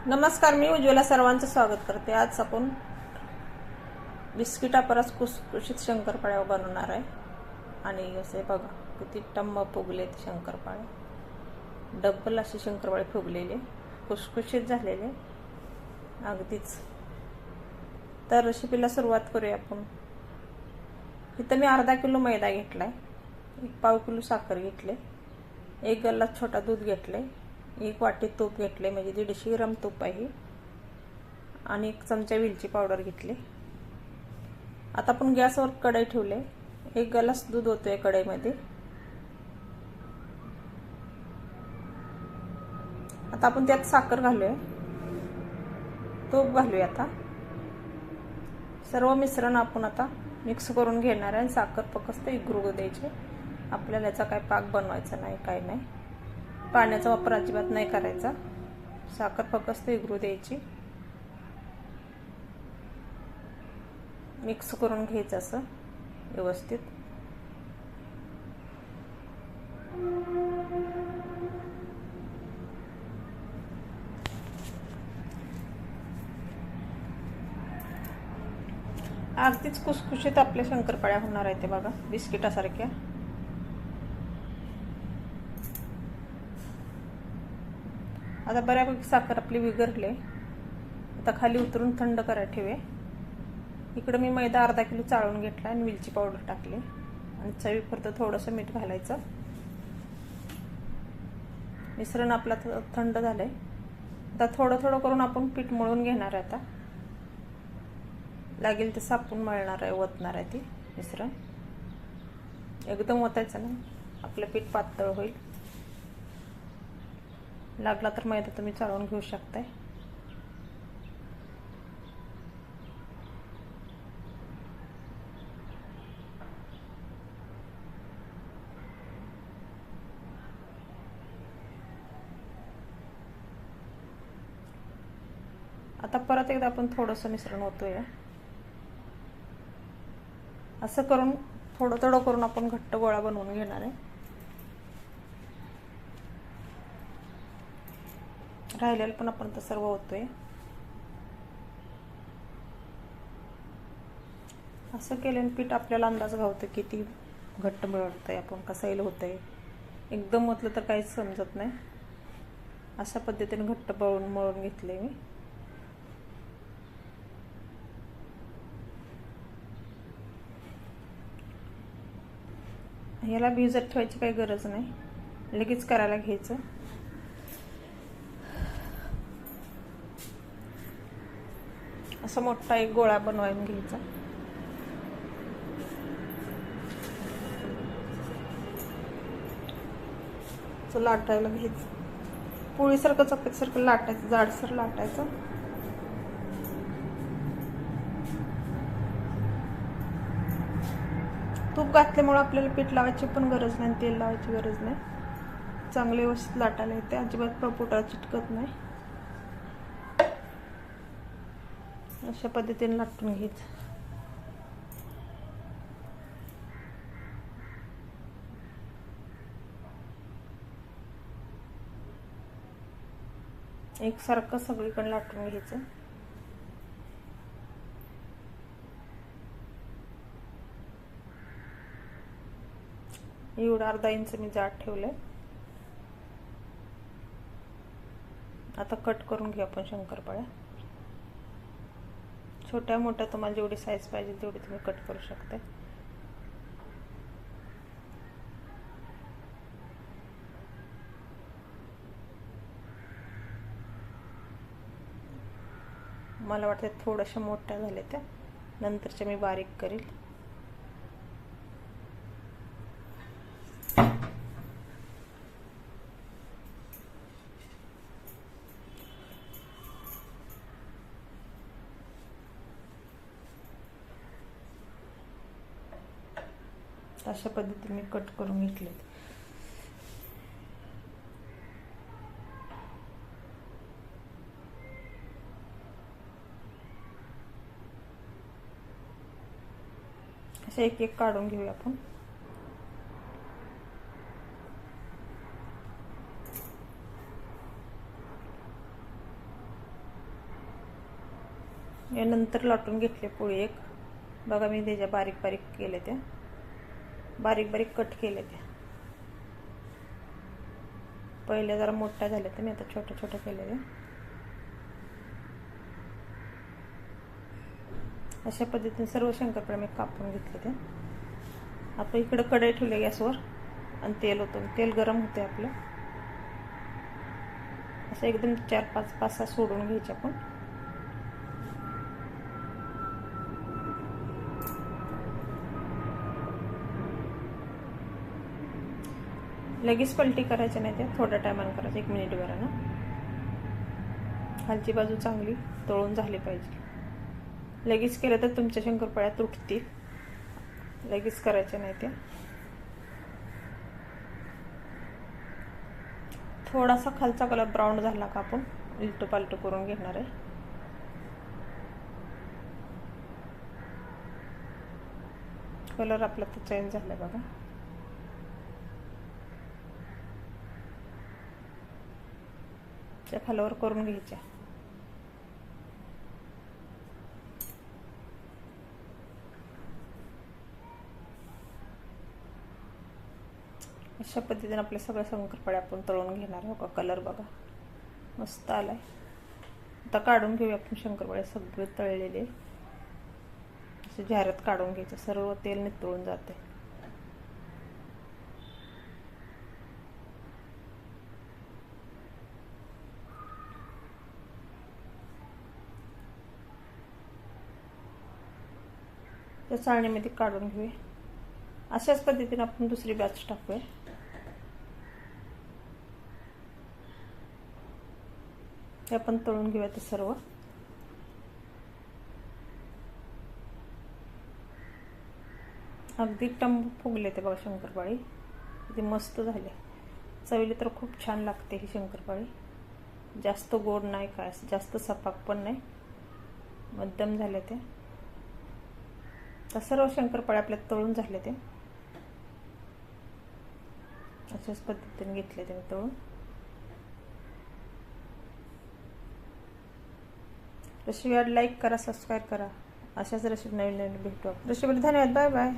नमस्कार, मी उज्ज्वला सर्वांचं स्वागत करते। आज आपण बिस्किटापरस खुसखुशीत शंकरपाळ्या बनवणार आहे। आणि असे बघा किती टम्म फुगलेत शंकरपाळे, डबल असे शंकरपाळे फुगलेले, खुसखुशीत झालेले अगदीच। तर रेसिपीला सुरुवात करूया आपण। इथं मी अर्धा किलो मैदा घेतलाय, 1 किलो साखर घेतले, 1 गल्ला छोटा दूध घेतले, 1 वाटी तूप घेतले, म्हणजे 150 ग्राम तूप आहे, आणि 1 चमचा वेलची पावडर घेतली। आता आपण गॅसवर कढई ठेवले, 1 ग्लास दूध होतोय कढईमध्ये। आता आपण त्यात साखर घालूया, तूप घालूया। आता सर्व मिश्रण आपण आता मिक्स करून घेणार आहे। साखर फक्त इगरू द्यायची, आपल्याला याचा काय पाक बनवायचा नाही, काय नाही, पाण्याचा वापर अजिबात नाही करायचा। साखर फक्त इगरू द्यायची, मिक्स करून घ्यायचं असं व्यवस्थित। अगदीच खुसखुशीत आपल्या शंकरपाळ्या होणार आहेत, ते बघा बिस्किटासारख्या। आता बऱ्यापैकी साखर आपली विरघळली, आता खाली उतरून थंड करायला ठेवे। इकडे मी मैदा अर्धा किलो चाळून घेतला आणि वेलची पावडर टाकली, आणि चवीपुरतं थोडंसं मीठ घालायचं। मिश्रण आपलं थंड झालंय, आता थोडं थोडं करून आपण पीठ मळून घेणार आहे। आता लागेल तसं आपण मळणार आहे, ओतणार आहे ते मिश्रण। एकदम ओतायचं नाही, आपलं पीठ पातळ होईल। लागला तर मैदा तुम्ही चाळून घेऊ शकताय। आता परत एकदा आपण थोडंसं मिश्रण ओतूया। असं करून थोडं थोडं करून आपण घट्ट गोळा बनवून घेणार आहे। राहिलेलं पण आपण तर सर्व ओतूया। असं केल्याने पीठ आपल्याला अंदाज घावतो किती घट्ट मिळतंय, आपण कसं होतंय। एकदम ओतलं तर काहीच समजत नाही। अशा पद्धतीने घट्ट मळून घेतले मी। याला भिजत ठेवायची काही गरज नाही, लगेच करायला घ्यायचं। असा मोठा एक गोळा बनवून घ्यायचा, तो लाटायला घ्यायचं, पोळीसारखं चपातीसारखं लाटायचं, जाडसर लाटायचं। तूप घातल्यामुळे आपल्याला पीठ लावायची पण गरज नाही, तेल लावायची गरज नाही। चांगले व्यवस्थित लाटायला येते, अजिबात पोटाला चिटकत नाही। अशा पद्धतीने लाटून घ्यायचं। एकसारखं सगळीकडे लाटून घ्यायचं। एवढं अर्धा इंच मी जाड ठेवलंय। आता कट करून घेऊ आपण शंकरपाळ्या। छोट्या मोठ्या तुम्हाला जेवढी साईज पाहिजे तेवढी तुम्ही कट करू शकता। मला वाटतं थोड्याशा मोठ्या झाल्या, त्या नंतरच्या मी बारीक करेल। अशा पद्धतीने मी कट करून घेतले। असे एक एक काढून घेऊया आपण। यानंतर लाटून घेतले पोळी एक. बघा मी त्याच्या बारीक बारीक केले, त्या बारीक बारीक कट केले. त्या पहिले जरा मोठ्या झाल्या तर मी आता छोट्या छोट्या केलेल्या. अशा पद्धतीने सर्व शंकरपाळे मी कापून घेतले. त्या आता इकडे कढई ठेवली गॅसवर आणि तेल होतं. तेल गरम होते आपलं. असं एकदम 4-5 सोडून घ्यायचे आपण. लगेच पलटी करायची नाही, ते थोड्या टायमानं करायचं, 1 मिनिटभरानं. खालची बाजू चांगली तळून झाली पाहिजे. लगेच केलं तर तुमच्या शंकरपाळ्या तुटतील. लगेच करायच्या नाही त्या. थोडासा खालचा कलर ब्राऊन झाला का आपण उलट पालट करून घेणार आहे. कलर आपला तर चेंज झाला बघा. त्या खालावर करून घ्यायच्या. अशा पद्धतीने आपले सगळे शंकरपाळे आपण तळून घेणार आहोत. कलर बघा मस्त आलाय. आता काढून घेऊया आपण शंकरपाळे सगळे तळलेले. असे जाहिरात काढून घ्यायचे, सर्व तेल नितळून जाते. त्या चाळणीमध्ये काढून घेऊया. अशाच पद्धतीने आपण दुसरी बॅच टाकूया. ते आपण तळून घेऊया ते सर्व. अगदी टम्म फुगले ते बघा शंकरपाळी. किती मस्त झाले. चवीला तर खूप छान लागते ही शंकरपाळी. जास्त गोड नाही, काय जास्त सपाक पण नाही, मध्यम झाले ते. तर सर्व शंकरपाळे आपल्या तळून झाले. ते अशाच पद्धतीने घेतले ते तळून. रेसिपी लाईक करा, सबस्क्राईब करा. अशाच रेसिपी नवीन नवीन भेटू. रेसिपीला धन्यवाद. Bye bye.